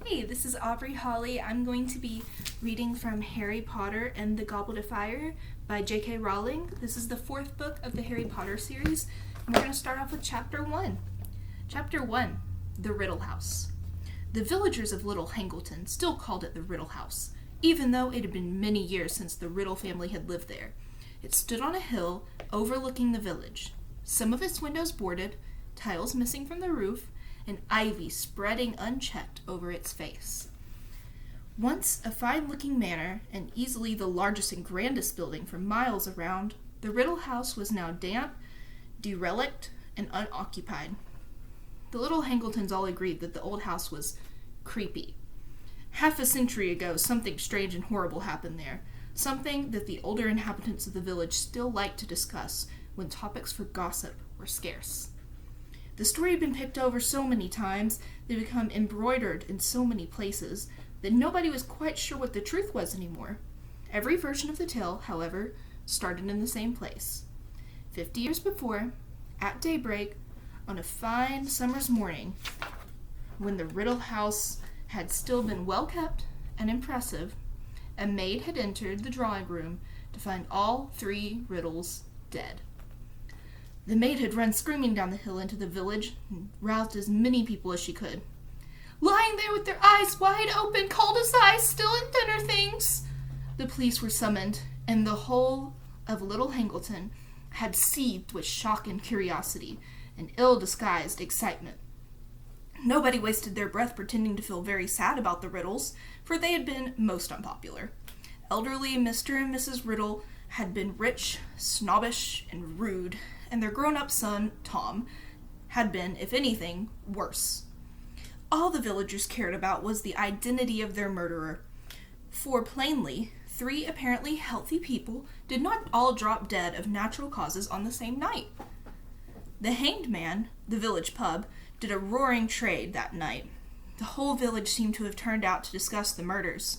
Hey, this is Aubrey Holly. I'm going to be reading from Harry Potter and the Goblet of Fire by J.K. Rowling. This is the fourth book of the Harry Potter series, and we're going to start off with Chapter 1. Chapter 1, The Riddle House. The villagers of Little Hangleton still called it the Riddle House, even though it had been many years since the Riddle family had lived there. It stood on a hill overlooking the village, some of its windows boarded, tiles missing from the roof, and ivy spreading unchecked over its face. Once a fine-looking manor, and easily the largest and grandest building for miles around, the Riddle House was now damp, derelict, and unoccupied. The little Hangletons all agreed that the old house was creepy. Half a century ago, something strange and horrible happened there, something that the older inhabitants of the village still liked to discuss when topics for gossip were scarce. The story had been picked over so many times, they had become embroidered in so many places, that nobody was quite sure what the truth was anymore. Every version of the tale, however, started in the same place. 50 years before, at daybreak, on a fine summer's morning, when the Riddle House had still been well kept and impressive, a maid had entered the drawing room to find all three riddles dead. The maid had run screaming down the hill into the village and roused as many people as she could. "Lying there with their eyes wide open, cul-de-sacs, still in dinner things!" The police were summoned, and the whole of Little Hangleton had seethed with shock and curiosity, and ill-disguised excitement. Nobody wasted their breath pretending to feel very sad about the riddles, for they had been most unpopular. Elderly Mr. and Mrs. Riddle had been rich, snobbish, and rude, and their grown-up son, Tom, had been, if anything, worse. All the villagers cared about was the identity of their murderer, for plainly, three apparently healthy people did not all drop dead of natural causes on the same night. The Hanged Man, the village pub, did a roaring trade that night. The whole village seemed to have turned out to discuss the murders.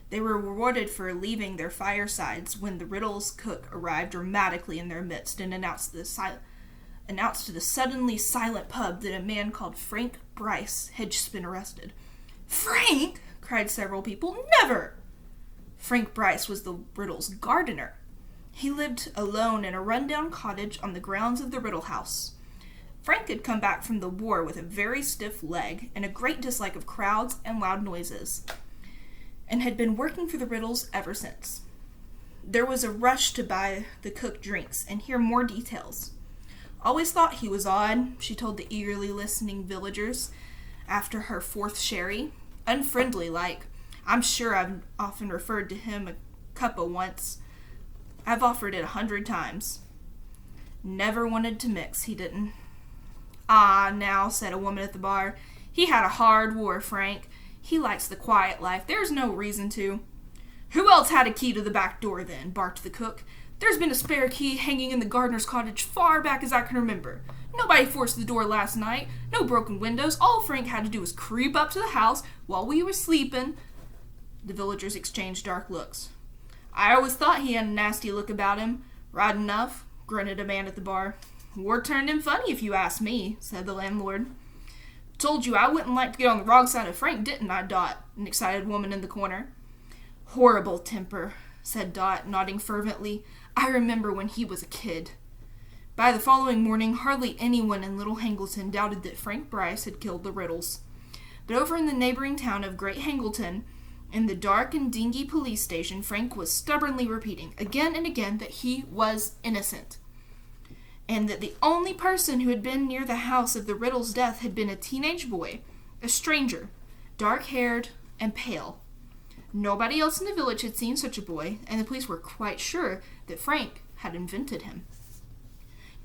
They were rewarded for leaving their firesides when the Riddle's cook arrived dramatically in their midst and announced to the suddenly silent pub that a man called Frank Bryce had just been arrested. "Frank!" cried several people. "Never!" Frank Bryce was the Riddle's gardener. He lived alone in a run-down cottage on the grounds of the Riddle House. Frank had come back from the war with a very stiff leg and a great dislike of crowds and loud noises, and had been working for the Riddles ever since. There was a rush to buy the cook drinks and hear more details. "Always thought he was odd," she told the eagerly listening villagers after her fourth sherry. "Unfriendly like. I'm sure I've often referred to him a cuppa once. I've offered it 100 times. Never wanted to mix, he didn't." "Ah, now," said a woman at the bar. "He had a hard war, Frank. He likes the quiet life. There's no reason to." "Who else had a key to the back door then?" barked the cook. "There's been a spare key hanging in the gardener's cottage far back as I can remember. Nobody forced the door last night. No broken windows. All Frank had to do was creep up to the house while we were sleeping." The villagers exchanged dark looks. "I always thought he had a nasty look about him. Right enough," grunted a man at the bar. "War turned him funny, if you ask me," said the landlord. "Told you I wouldn't like to get on the wrong side of Frank, didn't I, Dot?" an excited woman in the corner. "Horrible temper," said Dot, nodding fervently. "I remember when he was a kid." By the following morning, hardly anyone in Little Hangleton doubted that Frank Bryce had killed the Riddles. But over in the neighboring town of Great Hangleton, in the dark and dingy police station, Frank was stubbornly repeating again and again that he was innocent, and that the only person who had been near the house of the Riddle's death had been a teenage boy, a stranger, dark-haired and pale. Nobody else in the village had seen such a boy, and the police were quite sure that Frank had invented him.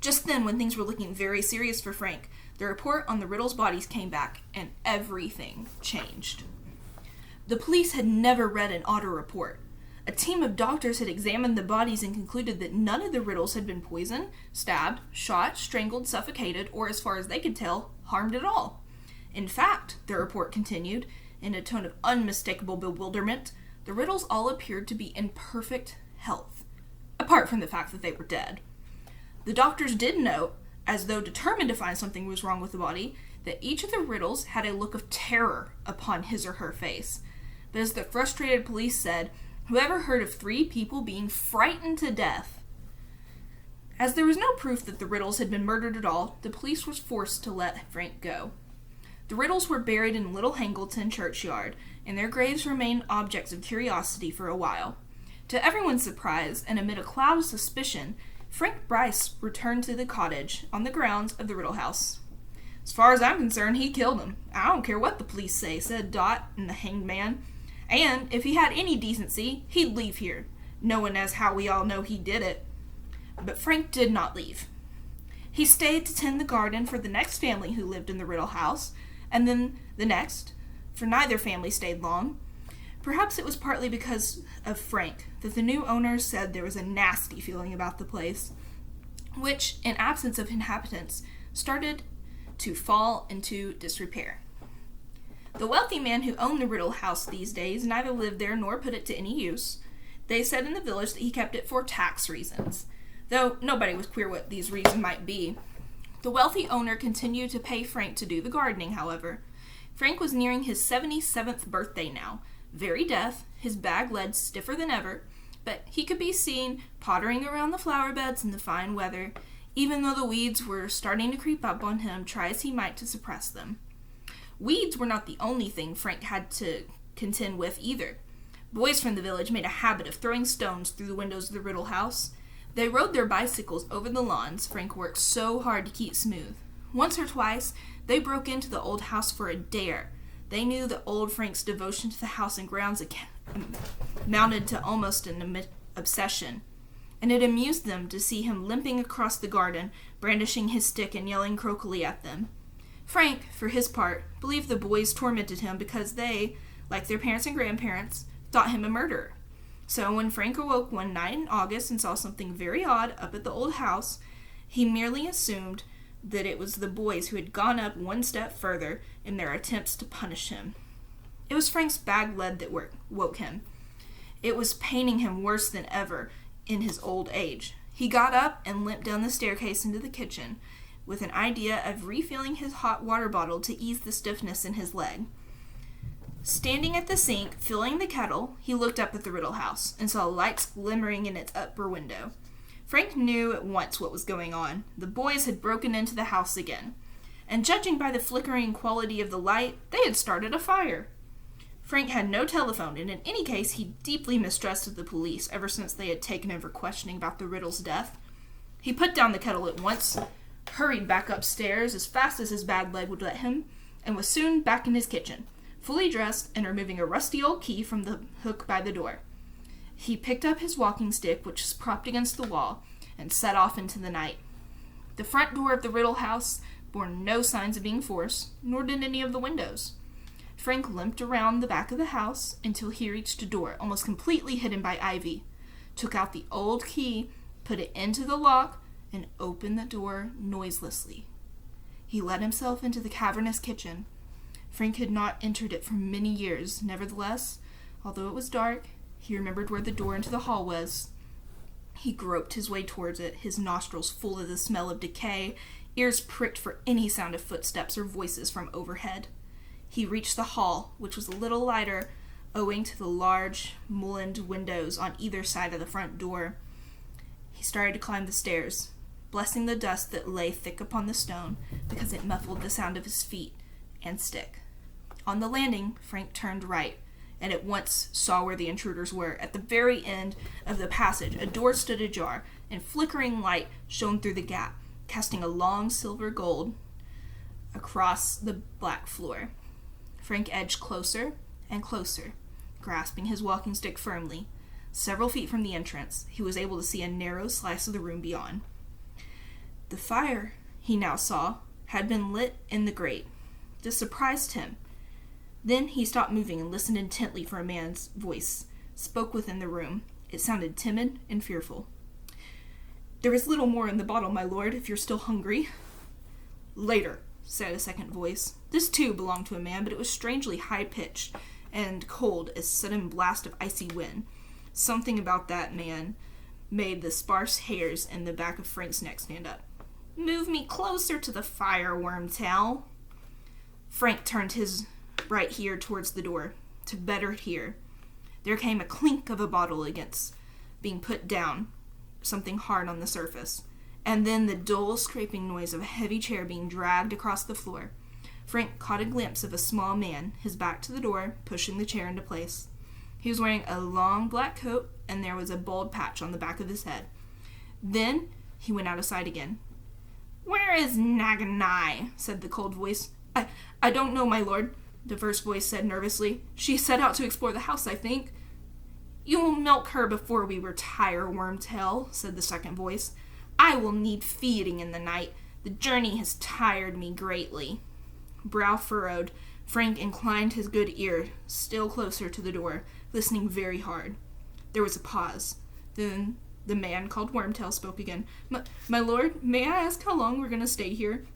Just then, when things were looking very serious for Frank, the report on the Riddle's bodies came back, and everything changed. The police had never read an odder report. A team of doctors had examined the bodies and concluded that none of the Riddles had been poisoned, stabbed, shot, strangled, suffocated, or, as far as they could tell, harmed at all. In fact, the report continued, in a tone of unmistakable bewilderment, the Riddles all appeared to be in perfect health, apart from the fact that they were dead. The doctors did note, as though determined to find something was wrong with the body, that each of the riddles had a look of terror upon his or her face. But as the frustrated police said, whoever heard of 3 people being frightened to death? As there was no proof that the Riddles had been murdered at all, the police was forced to let Frank go. The Riddles were buried in Little Hangleton churchyard, and their graves remained objects of curiosity for a while. To everyone's surprise, and amid a cloud of suspicion, Frank Bryce returned to the cottage on the grounds of the Riddle House. "As far as I'm concerned, he killed him. I don't care what the police say," said Dot and the hanged man. "And if he had any decency, he'd leave here, knowing as how we all know he did it." But Frank did not leave. He stayed to tend the garden for the next family who lived in the Riddle House, and then the next, for neither family stayed long. Perhaps it was partly because of Frank that the new owners said there was a nasty feeling about the place, which, in absence of inhabitants, started to fall into disrepair. The wealthy man who owned the Riddle House these days neither lived there nor put it to any use. They said in the village that he kept it for tax reasons, though nobody was clear what these reasons might be. The wealthy owner continued to pay Frank to do the gardening, however. Frank was nearing his 77th birthday now, very deaf, his bag legs stiffer than ever, but he could be seen pottering around the flower beds in the fine weather, even though the weeds were starting to creep up on him, try as he might to suppress them. Weeds were not the only thing Frank had to contend with either. Boys from the village made a habit of throwing stones through the windows of the Riddle House. They rode their bicycles over the lawns Frank worked so hard to keep smooth. Once or twice, they broke into the old house for a dare. They knew that old Frank's devotion to the house and grounds amounted to almost an obsession, and it amused them to see him limping across the garden, brandishing his stick and yelling croakily at them. Frank, for his part, believed the boys tormented him because they, like their parents and grandparents, thought him a murderer. So when Frank awoke one night in August and saw something very odd up at the old house, he merely assumed that it was the boys who had gone up one step further in their attempts to punish him. It was Frank's bag lead that woke him. It was paining him worse than ever in his old age. He got up and limped down the staircase into the kitchen, with an idea of refilling his hot water bottle to ease the stiffness in his leg. Standing at the sink, filling the kettle, he looked up at the Riddle House and saw lights glimmering in its upper window. Frank knew at once what was going on. The boys had broken into the house again, and judging by the flickering quality of the light, they had started a fire. Frank had no telephone, and in any case, he deeply mistrusted the police ever since they had taken over questioning about the Riddle's death. He put down the kettle at once, hurried back upstairs as fast as his bad leg would let him, and was soon back in his kitchen, fully dressed and removing a rusty old key from the hook by the door. He picked up his walking stick, which was propped against the wall, and set off into the night. The front door of the Riddle House bore no signs of being forced, nor did any of the windows. Frank limped around the back of the house until he reached a door almost completely hidden by ivy, took out the old key, put it into the lock, and opened the door noiselessly. He let himself into the cavernous kitchen. Frank had not entered it for many years. Nevertheless, although it was dark, he remembered where the door into the hall was. He groped his way towards it, his nostrils full of the smell of decay, ears pricked for any sound of footsteps or voices from overhead. He reached the hall, which was a little lighter, owing to the large, mullioned windows on either side of the front door. He started to climb the stairs, blessing the dust that lay thick upon the stone, because it muffled the sound of his feet and stick. On the landing, Frank turned right, and at once saw where the intruders were. At the very end of the passage, a door stood ajar, and flickering light shone through the gap, casting a long silver gold across the black floor. Frank edged closer and closer, grasping his walking stick firmly. Several feet from the entrance, he was able to see a narrow slice of the room beyond. The fire, he now saw, had been lit in the grate. This surprised him. Then he stopped moving and listened intently for a man's voice spoke within the room. It sounded timid and fearful. "There is little more in the bottle, my lord, if you're still hungry." "Later," said a second voice. This too belonged to a man, but it was strangely high-pitched and cold as a sudden blast of icy wind. Something about that man made the sparse hairs in the back of Frank's neck stand up. "Move me closer to the fire, Wormtail." Frank turned his right ear towards the door to better hear. There came a clink of a bottle against being put down, something hard on the surface, and then the dull scraping noise of a heavy chair being dragged across the floor. Frank caught a glimpse of a small man, his back to the door, pushing the chair into place. He was wearing a long black coat, and there was a bald patch on the back of his head. Then he went out of sight again. "Where is Naganai?" said the cold voice. I don't know, my lord," the first voice said nervously. "She set out to explore the house, I think." "You will milk her before we retire, Wormtail," said the second voice. "I will need feeding in the night. The journey has tired me greatly." Brow furrowed, Frank inclined his good ear still closer to the door, listening very hard. There was a pause. Then the man called Wormtail spoke again. My lord, may I ask how long we're going to stay here?"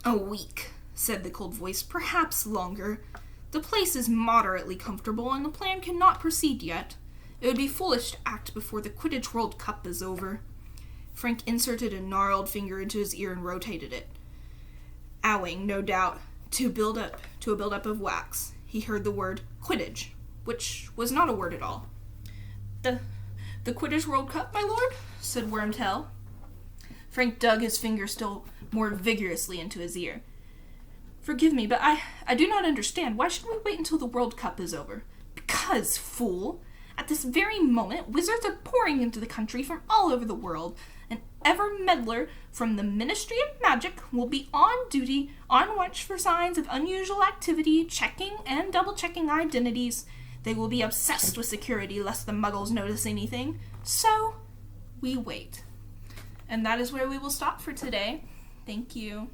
"A week," said the cold voice. "Perhaps longer. The place is moderately comfortable, and the plan cannot proceed yet. It would be foolish to act before the Quidditch World Cup is over." Frank inserted a gnarled finger into his ear and rotated it. Owing, no doubt, to a build-up of wax, he heard the word Quidditch, which was not a word at all. The Quidditch World Cup, my lord?" said Wormtail. Frank dug his finger still more vigorously into his ear. "Forgive me, but I do not understand. Why should we wait until the World Cup is over?" "Because, fool, at this very moment, wizards are pouring into the country from all over the world, and every meddler from the Ministry of Magic will be on duty, on watch for signs of unusual activity, checking and double-checking identities. They will be obsessed with security lest the muggles notice anything. So, we wait." And that is where we will stop for today. Thank you.